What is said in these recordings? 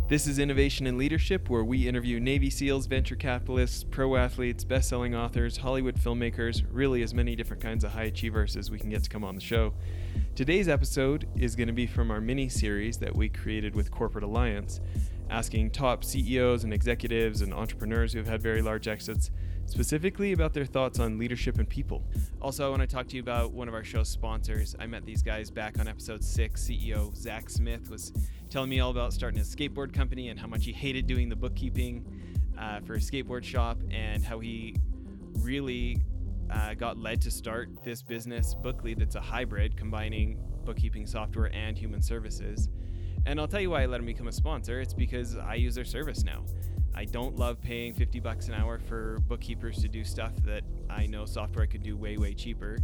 This is Innovation and Leadership, where we interview Navy SEALs, venture capitalists, pro athletes, best-selling authors, Hollywood filmmakers, really as many different kinds of high achievers as we can get to come on the show. Today's episode is going to be from our mini-series that we created with Corporate Alliance, asking top CEOs and executives and entrepreneurs who have had very large exits, specifically about their thoughts on leadership and people. Also, I want to talk to you about one of our show's sponsors. I met these guys back on episode 6. CEO Zach Smith was telling me all about starting a skateboard company and how much he hated doing the bookkeeping for a skateboard shop, and how he really got led to start this business, Bookly, that's a hybrid combining bookkeeping software and human services. And I'll tell you why I let him become a sponsor. It's because I use their service now. I don't love paying $50 an hour for bookkeepers to do stuff that I know software could do way, way cheaper.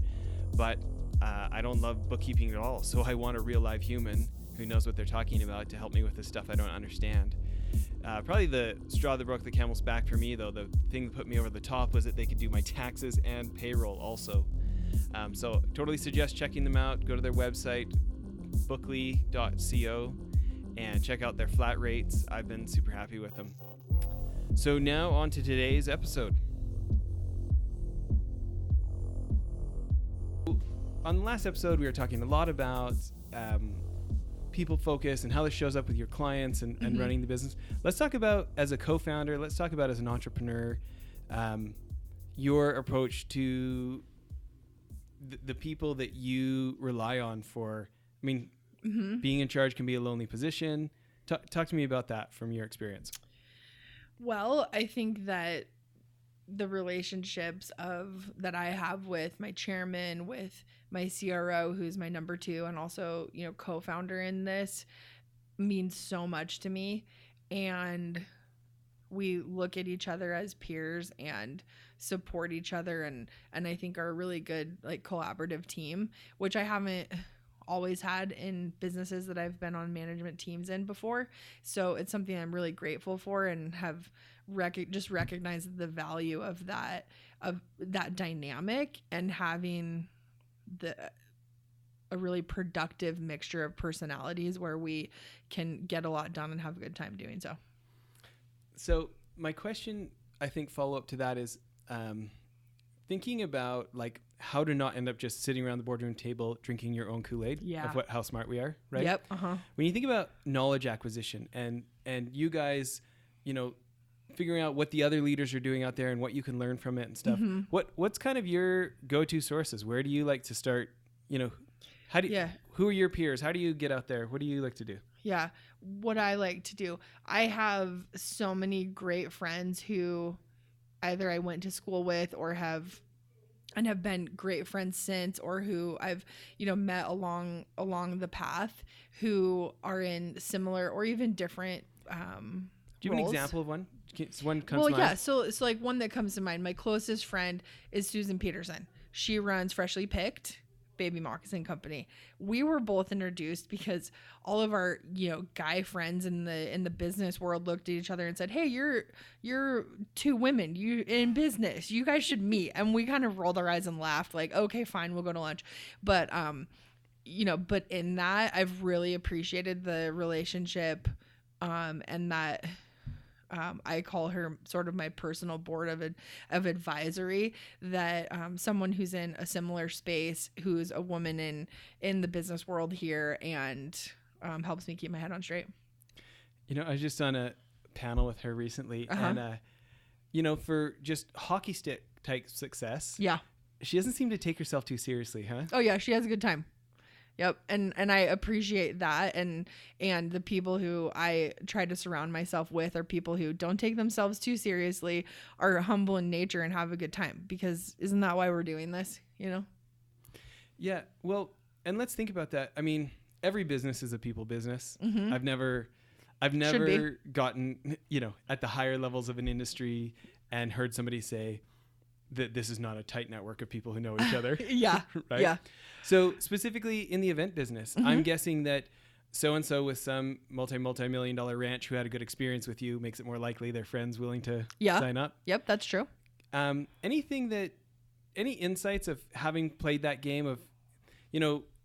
But I don't love bookkeeping at all. So I want a real live human who knows what they're talking about to help me with the stuff I don't understand. Probably the straw that broke the camel's back for me, though, the thing that put me over the top, was that they could do my taxes and payroll also. So totally suggest checking them out. Go to their website, bookly.co, and check out their flat rates. I've been super happy with them. So now on to today's episode. On the last episode, we were talking a lot about people focus and how this shows up with your clients and running the business. Let's talk about, as a co-founder, let's talk about as an entrepreneur, your approach to the people that you rely on for, I mean, being in charge can be a lonely position. Talk to me about that from your experience. Well, I think that the relationships that I have with my chairman, with my CRO, who's my number 2, and also, co-founder in this, means so much to me. And we look at each other as peers and support each other, and I think are a really good, collaborative team, which I haven't always had in businesses that I've been on management teams in before. So it's something I'm really grateful for, and have just recognized the value of that dynamic, and having a really productive mixture of personalities where we can get a lot done and have a good time doing so. So my question, I think, follow up to that is thinking about how to not end up just sitting around the boardroom table drinking your own Kool-Aid of how smart we are, right? Yep. When you think about knowledge acquisition and you guys, figuring out what the other leaders are doing out there and what you can learn from it and stuff, what's kind of your go-to sources? Where do you like to start? Who are your peers? How do you get out there? What do you like to do? Yeah. What I like to do, I have so many great friends who either I went to school with or have been great friends since, or who I've, met along the path, who are in similar or even different do you have roles. An example of one? One comes well, to mind? Yeah. So it's one that comes to mind. My closest friend is Susan Peterson. She runs Freshly Picked Baby Moccasin Company. We were both introduced because all of our, guy friends in the business world looked at each other and said, "Hey, you're 2 women, you in business, you guys should meet." And we kind of rolled our eyes and laughed, like, "Okay, fine, we'll go to lunch." But but in that, I've really appreciated the relationship, and that I call her sort of my personal board of advisory, that someone who's in a similar space, who's a woman in the business world here, and helps me keep my head on straight. I was just on a panel with her recently, and for just hockey stick type success, she doesn't seem to take herself too seriously, huh? Oh yeah, she has a good time. Yep. And I appreciate that. And the people who I try to surround myself with are people who don't take themselves too seriously, are humble in nature, and have a good time, because isn't that why we're doing this, Yeah. Well, and let's think about that. I mean, every business is a people business. I've never gotten, at the higher levels of an industry and heard somebody say that this is not a tight network of people who know each other. Yeah. Right. Yeah. So specifically in the event business, I'm guessing that so-and-so with some multi-million dollar ranch who had a good experience with you makes it more likely their friends willing to sign up. Yep. That's true. Any insights of having played that game of,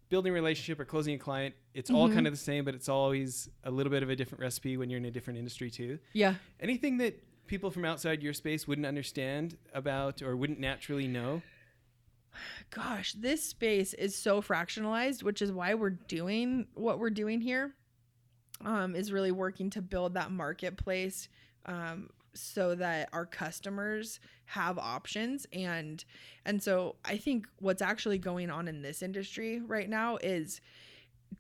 building a relationship or closing a client, it's all kind of the same, but it's always a little bit of a different recipe when you're in a different industry too. Yeah. Anything that people from outside your space wouldn't understand about or wouldn't naturally know? Gosh, this space is so fractionalized, which is why we're doing what we're doing here, is really working to build that marketplace, so that our customers have options. And so I think what's actually going on in this industry right now is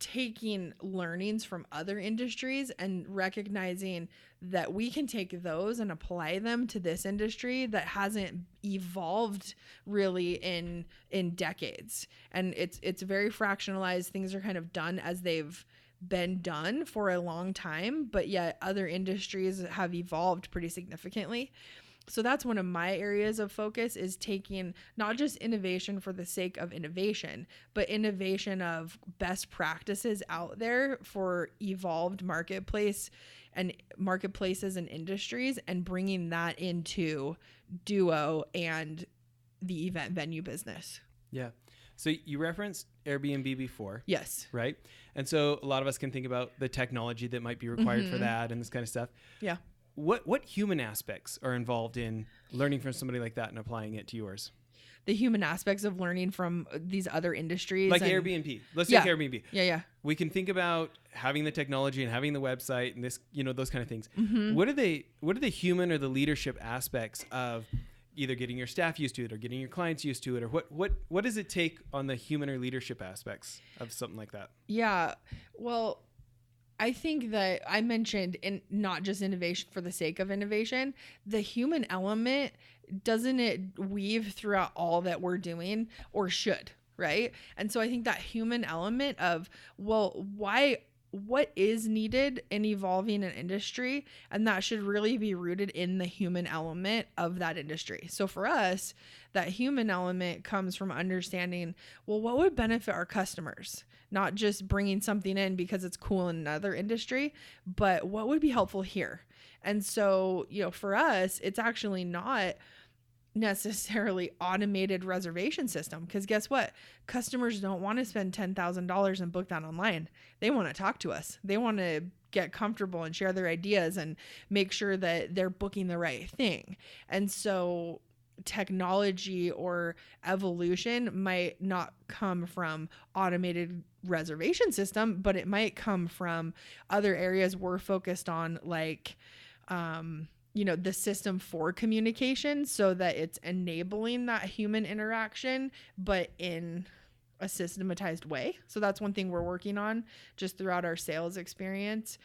taking learnings from other industries and recognizing that we can take those and apply them to this industry that hasn't evolved really in decades. And it's very fractionalized. Things are kind of done as they've been done for a long time, but yet other industries have evolved pretty significantly. So that's one of my areas of focus, is taking not just innovation for the sake of innovation, but innovation of best practices out there for evolved marketplaces and industries, and bringing that into Duo and the event venue business. Yeah. So you referenced Airbnb before. Yes. Right? And so a lot of us can think about the technology that might be required for that and this kind of stuff. Yeah. What human aspects are involved in learning from somebody like that and applying it to yours? The human aspects of learning from these other industries. Like Airbnb. Let's take Airbnb. Yeah. We can think about having the technology and having the website and this, those kind of things. Mm-hmm. What are the human or the leadership aspects of either getting your staff used to it or getting your clients used to it, or what does it take on the human or leadership aspects of something like that? Yeah. Well, I think that I mentioned not just innovation for the sake of innovation, the human element, doesn't it weave throughout all that we're doing, or should, right? And so I think that human element of, well, what is needed in evolving an industry, and that should really be rooted in the human element of that industry. So for us, that human element comes from understanding, well, what would benefit our customers? Not just bringing something in because it's cool in another industry, but what would be helpful here? And so, for us, it's actually not necessarily automated reservation system, because guess what? Customers don't want to spend $10,000 and book that online. They want to talk to us. They want to get comfortable and share their ideas and make sure that they're booking the right thing. And so technology or evolution might not come from automated reservation system, but it might come from other areas we're focused on, like the system for communication, so that it's enabling that human interaction, but in a systematized way. So that's one thing we're working on just throughout our sales experience.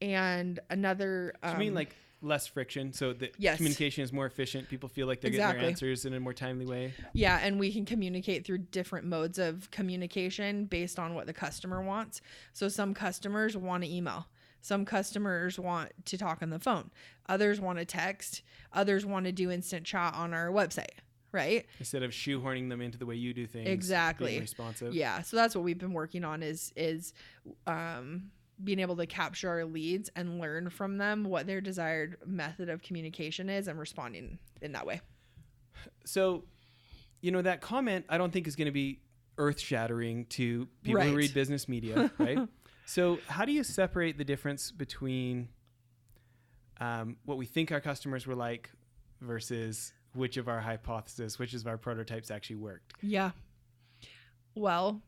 And another, so you mean like less friction, so that communication is more efficient. People feel like they're getting their answers in a more timely way. Yeah, and we can communicate through different modes of communication based on what the customer wants. So some customers want to email. Some customers want to talk on the phone. Others want to text. Others want to do instant chat on our website, right? Instead of shoehorning them into the way you do things. Exactly. Being responsive. Yeah. So that's what we've been working on, is being able to capture our leads and learn from them what their desired method of communication is, and responding in that way. So, that comment I don't think is going to be earth-shattering to people who read business media, right? So how do you separate the difference between what we think our customers were like versus which of our hypotheses, which of our prototypes actually worked? Yeah. Well,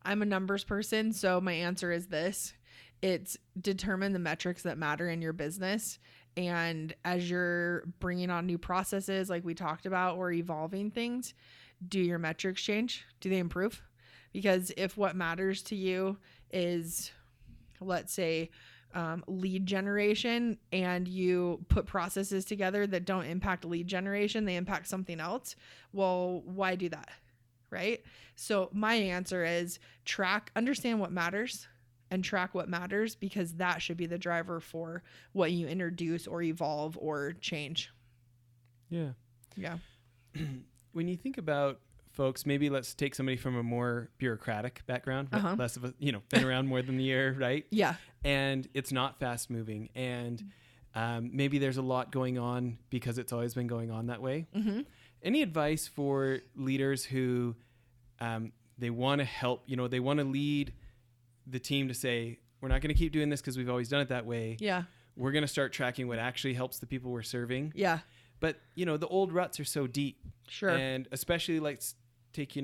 I'm a numbers person, so my answer is this. It's determine the metrics that matter in your business. And as you're bringing on new processes, like we talked about, or evolving things, do your metrics change? Do they improve? Because if what matters to you is, let's say, lead generation, and you put processes together that don't impact lead generation, they impact something else, well, why do that? Right? So my answer is understand what matters, and track what matters, because that should be the driver for what you introduce or evolve or change. Yeah. Yeah. When you think about folks, maybe let's take somebody from a more bureaucratic background, less of a, been around more than a year, right? Yeah. And it's not fast moving. And maybe there's a lot going on because it's always been going on that way. Mm-hmm. Any advice for leaders who they want to help, they want to lead the team to say, we're not going to keep doing this because we've always done it that way. Yeah. We're going to start tracking what actually helps the people we're serving. Yeah. But, the old ruts are so deep. Sure. And especially like take,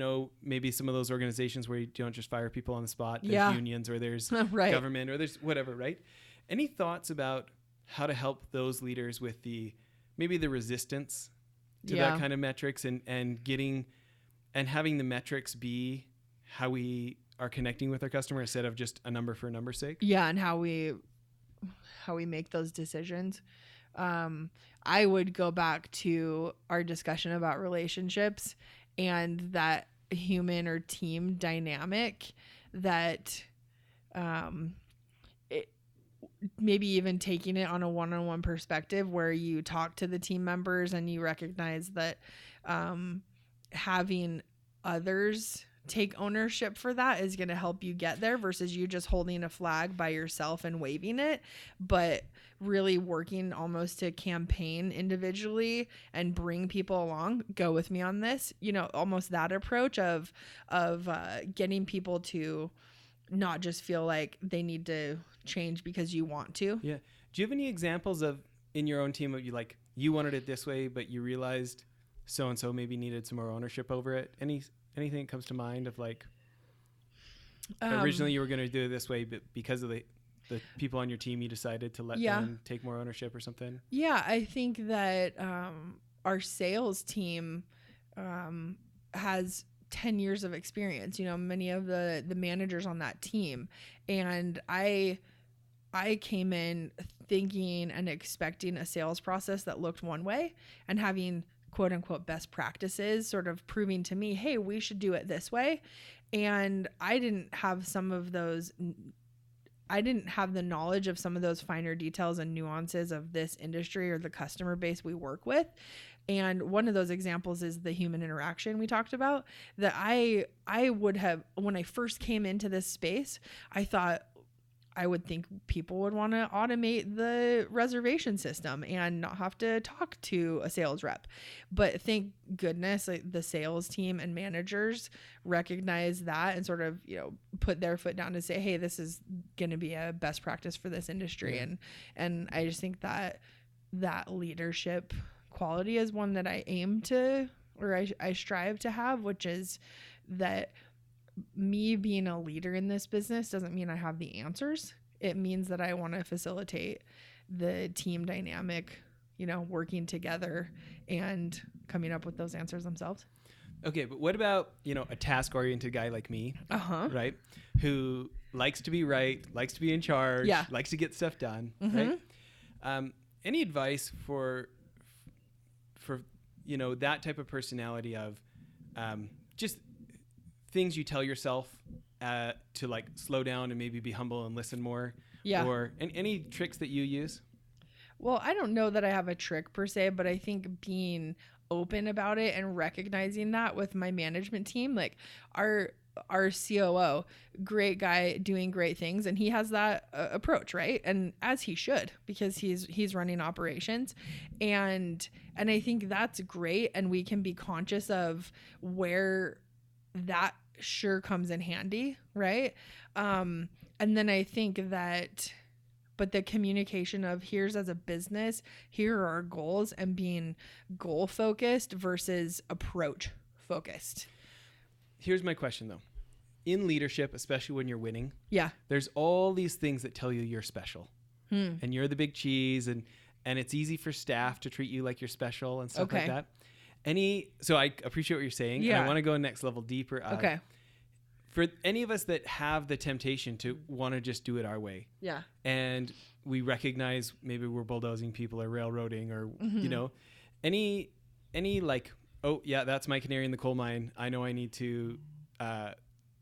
maybe some of those organizations where you don't just fire people on the spot. There's unions or there's right. government or there's whatever, right? Any thoughts about how to help those leaders with maybe the resistance to that kind of metrics and having the metrics be how we are connecting with our customer instead of just a number for a number's sake? Yeah. And how we make those decisions. I would go back to our discussion about relationships and that human or team dynamic that, maybe even taking it on a one-on-one perspective where you talk to the team members and you recognize that, having others take ownership for that is going to help you get there versus you just holding a flag by yourself and waving it, but really working almost to campaign individually and bring people along, go with me on this, almost that approach of getting people to not just feel like they need to change because you want to. Yeah. Do you have any examples of in your own team of you wanted it this way, but you realized so-and-so maybe needed some more ownership over it? Anything that comes to mind of originally you were going to do it this way, but because of the people on your team, you decided to let them take more ownership or something? Yeah. I think that, our sales team, has 10 years of experience, many of the managers on that team. And I came in thinking and expecting a sales process that looked one way and having quote unquote best practices sort of proving to me, hey, we should do it this way. And I didn't have the knowledge of some of those finer details and nuances of this industry or the customer base we work with. And one of those examples is the human interaction we talked about that I would have, when I first came into this space, I would think people would want to automate the reservation system and not have to talk to a sales rep. But thank goodness the sales team and managers recognize that and sort of, put their foot down to say, hey, this is going to be a best practice for this industry. Yeah. And I just think that leadership quality is one that I aim to, or I strive to have, which is that me being a leader in this business doesn't mean I have the answers. It means that I want to facilitate the team dynamic, working together and coming up with those answers themselves. Okay. But what about, a task oriented guy like me, right? Who likes to be right, likes to be in charge, likes to get stuff done. Mm-hmm. Right. Any advice for that type of personality of, just things you tell yourself to slow down and maybe be humble and listen more? Yeah. Or any tricks that you use? Well, I don't know that I have a trick per se, but I think being open about it and recognizing that with my management team, our COO, great guy doing great things, and he has that approach, right? And as he should, because he's running operations, and I think that's great, and we can be conscious of where that sure comes in handy, right? And then I think that, but the communication of here's as a business, here are our goals, and being goal focused versus approach focused. Here's my question though. In leadership, especially when you're winning, there's all these things that tell you you're special and you're the big cheese, and it's easy for staff to treat you like you're special and stuff like that. So I appreciate what you're saying. Yeah. And I want to go next level deeper. Okay. For any of us that have the temptation to want to just do it our way. Yeah. And we recognize maybe we're bulldozing people or railroading or, any oh yeah, that's my canary in the coal mine. I know I need to,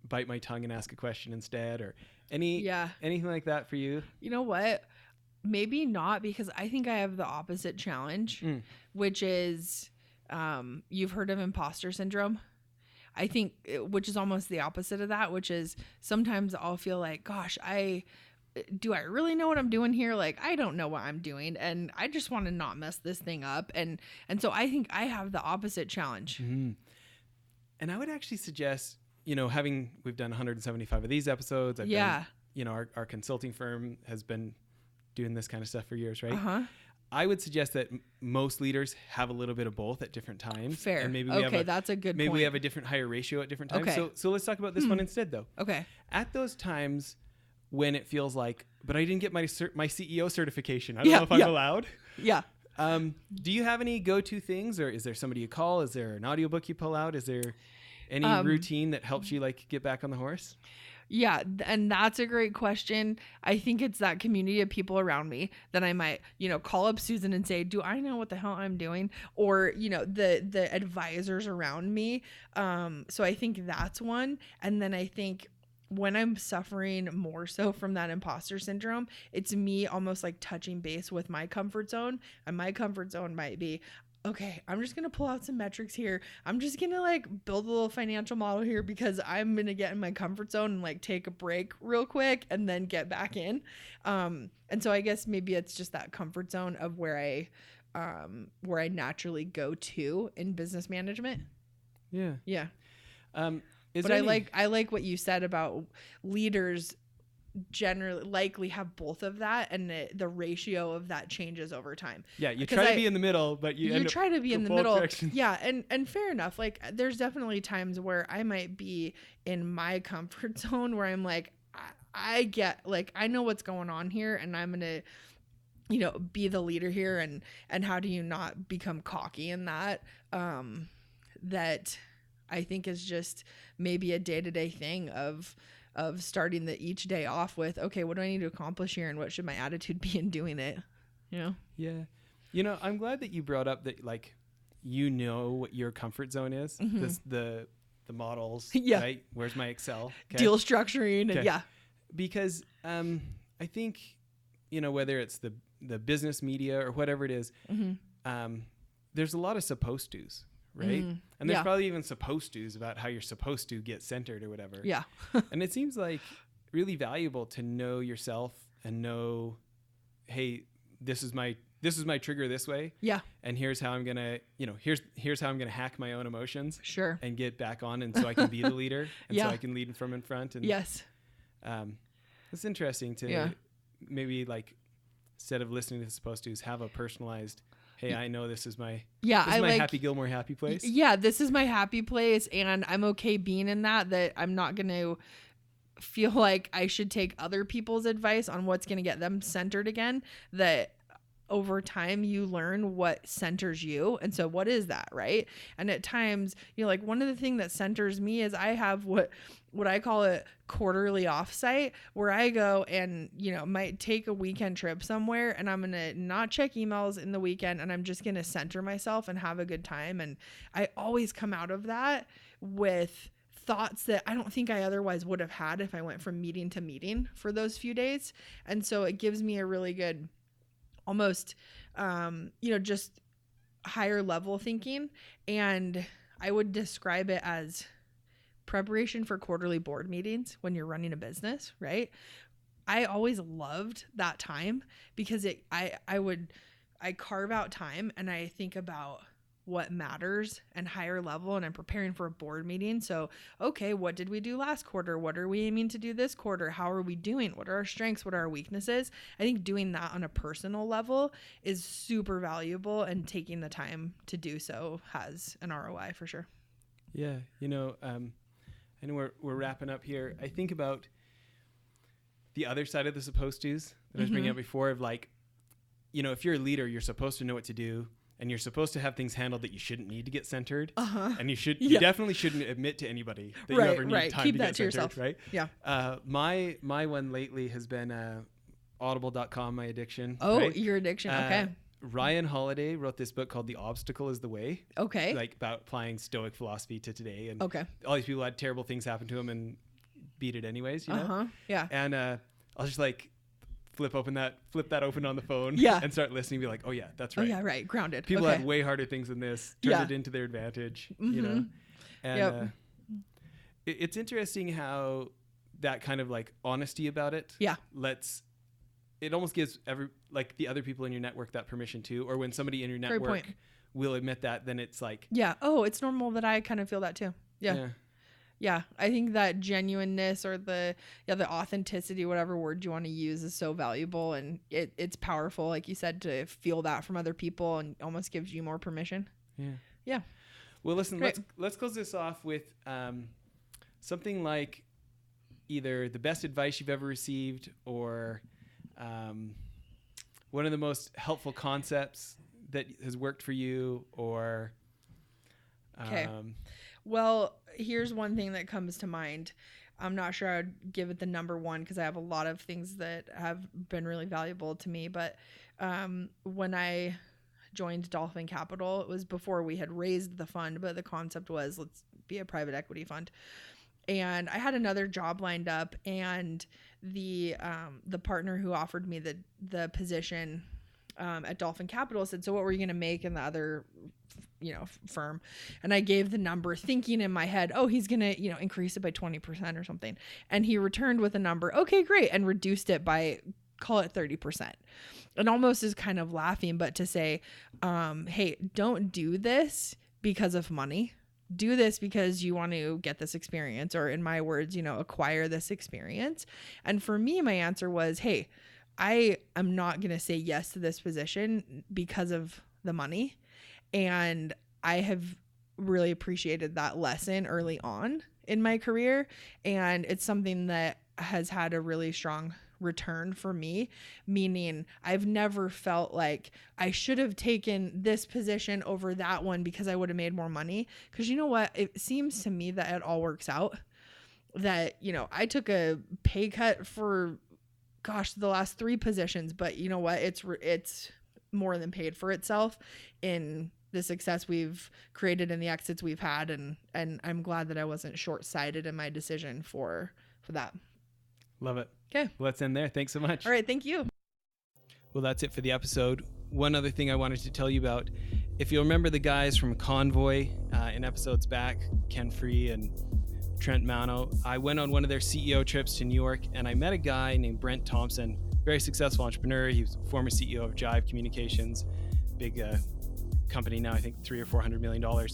bite my tongue and ask a question instead, or anything like that for you? You know what? Maybe not, because I think I have the opposite challenge, which is, you've heard of imposter syndrome. I think, which is almost the opposite of that, which is sometimes I'll feel like, gosh, do I really know what I'm doing here? I don't know what I'm doing, and I just want to not mess this thing up. And so I think I have the opposite challenge. Mm-hmm. And I would actually suggest you know, we've done 175 of these episodes. I've done, you know, our consulting firm has been doing this kind of stuff for years, right? Uh-huh. I would suggest that most leaders have a little bit of both at different times. Fair. And maybe that's a good point. Maybe we have a different higher ratio at different times. Okay. So let's talk about this one instead, though. Okay. At those times when it feels like, but I didn't get my CEO certification. I don't know if I'm allowed. Yeah. Do you have any go-to things, or is there somebody you call? Is there an audiobook you pull out? Is there any routine that helps you like get back on the horse? Yeah, and that's a great question. I think it's that community of people around me that I might, you know, call up Susan and say, do I know what the hell I'm doing? Or, you know, the advisors around me. So I think that's one. And then I think when I'm suffering more so from that imposter syndrome, it's me almost like touching base with my comfort zone. And my comfort zone might be, okay, I'm just going to pull out some metrics here. I'm just going to like build a little financial model here because I'm going to get in my comfort zone and like take a break real quick and then get back in. And so I guess maybe it's just that comfort zone of where I naturally go to in business management. Yeah. Yeah. But I like what you said about leaders generally likely have both of that, and the ratio of that changes over time. Yeah, you try to be in the middle, but you try to be in the middle. Directions. Yeah, and fair enough. Like there's definitely times where I might be in my comfort zone where I'm like, I get like I know what's going on here, and I'm gonna, you know, be the leader here, and how do you not become cocky in that? That I think is just maybe a day-to-day thing of starting each day off with, okay, what do I need to accomplish here, and what should my attitude be in doing it? You know? Yeah. You know, I'm glad that you brought up that, like, you know what your comfort zone is. Mm-hmm. The models, right? Where's my Excel? Okay. Deal structuring, okay. And yeah. Because I think, you know, whether it's the business media or whatever it is, there's a lot of supposed to's. Right. Mm, and there's probably even supposed to's about how you're supposed to get centered or whatever. Yeah. And it seems like really valuable to know yourself and know, hey, this is my trigger this way. Yeah. And here's how I'm gonna, you know, here's how I'm gonna hack my own emotions. Sure. And get back on, and so I can be the leader, and so I can lead from in front. And yes. It's interesting to maybe like instead of listening to the supposed to's, have a personalized. Hey, I know this is my Happy Gilmore happy place. Yeah, this is my happy place, and I'm okay being in that I'm not going to feel like I should take other people's advice on what's going to get them centered again. That over time you learn what centers you. And so what is that, right? And at times, you know, like one of the things that centers me is I have what I call a quarterly offsite where I go and, you know, might take a weekend trip somewhere, and I'm going to not check emails in the weekend, and I'm just going to center myself and have a good time. And I always come out of that with thoughts that I don't think I otherwise would have had if I went from meeting to meeting for those few days. And so it gives me a really good, almost, you know, just higher level thinking. And I would describe it as preparation for quarterly board meetings when you're running a business, right? I always loved that time because I carve out time and I think about what matters and higher level, and I'm preparing for a board meeting. So, okay, what did we do last quarter? What are we aiming to do this quarter? How are we doing? What are our strengths? What are our weaknesses? I think doing that on a personal level is super valuable, and taking the time to do so has an ROI for sure. Yeah. You know, I know we're wrapping up here. I think about the other side of the supposed to's that I was bringing up before of like, you know, if you're a leader, you're supposed to know what to do. And you're supposed to have things handled that you shouldn't need to get centered. And you definitely shouldn't admit to anybody that you ever need time Keep to that get to centered, yourself. right? Yeah. My one lately has been audible.com, my addiction. Oh, right? Your addiction. Okay. Ryan Holiday wrote this book called The Obstacle is the Way. Okay. Like about applying Stoic philosophy to today. And all these people had terrible things happen to them and beat it anyways, you know? Yeah. And I'll just like flip that open on the phone and start listening and be like, oh yeah, that's right. Oh yeah, right. Grounded. People had way harder things than this, turned it into their advantage, you know? And it's interesting how that kind of like honesty about it it almost gives the other people in your network that permission too. Or when somebody in your network will admit that, then it's like, oh, it's normal that I kind of feel that too. Yeah. Yeah, I think that genuineness or the authenticity, whatever word you want to use, is so valuable, and it's powerful, like you said, to feel that from other people and almost gives you more permission. Yeah. Well, listen, Great. let's close this off with something like either the best advice you've ever received or one of the most helpful concepts that has worked for you, or Okay. Well, here's one thing that comes to mind. I'm not sure I'd give it the number one because I have a lot of things that have been really valuable to me. But when I joined Dolphin Capital, it was before we had raised the fund, but the concept was, let's be a private equity fund. And I had another job lined up, and the partner who offered me the position at Dolphin Capital said, so what were you going to make in the other firm? And I gave the number, thinking in my head, oh, he's going to increase it by 20% or something. And he returned with a number, okay, great, and reduced it by, call it 30%. And almost is kind of laughing, but to say, hey, don't do this because of money. Do this because you want to get this experience, or in my words, acquire this experience. And for me, my answer was, hey, I am not going to say yes to this position because of the money. And I have really appreciated that lesson early on in my career. And it's something that has had a really strong return for me, meaning I've never felt like I should have taken this position over that one because I would have made more money. Because you know what? It seems to me that it all works out. That, I took a pay cut for, the last 3 positions, but you know what? It's more than paid for itself in the success we've created and the exits we've had. And I'm glad that I wasn't short-sighted in my decision for that. Love it. Okay. Well, let's end there. Thanks so much. All right. Thank you. Well, that's it for the episode. One other thing I wanted to tell you about, if you remember the guys from Convoy in episodes back, Ken Free and Trent Mano, I went on one of their CEO trips to New York, and I met a guy named Brent Thompson, very successful entrepreneur. He was former CEO of Jive Communications, big company now, I think $300 or $400 million.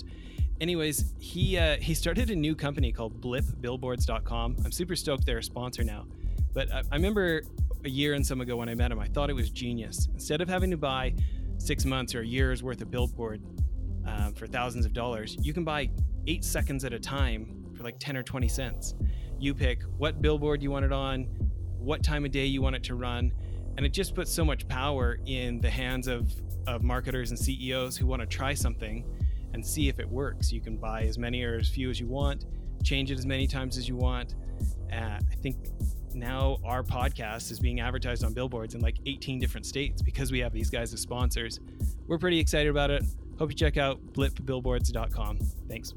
Anyways, he started a new company called blipbillboards.com. I'm super stoked they're a sponsor now. But I remember a year and some ago when I met him, I thought it was genius. Instead of having to buy 6 months or a year's worth of billboard for thousands of dollars, you can buy 8 seconds at a time for like 10 or 20 cents. You pick what billboard you want it on, what time of day you want it to run, and it just puts so much power in the hands of marketers and CEOs who want to try something and see if it works. You can buy as many or as few as you want, change it as many times as you want. I think now our podcast is being advertised on billboards in like 18 different states because we have these guys as sponsors. We're pretty excited about it. Hope you check out blipbillboards.com. Thanks.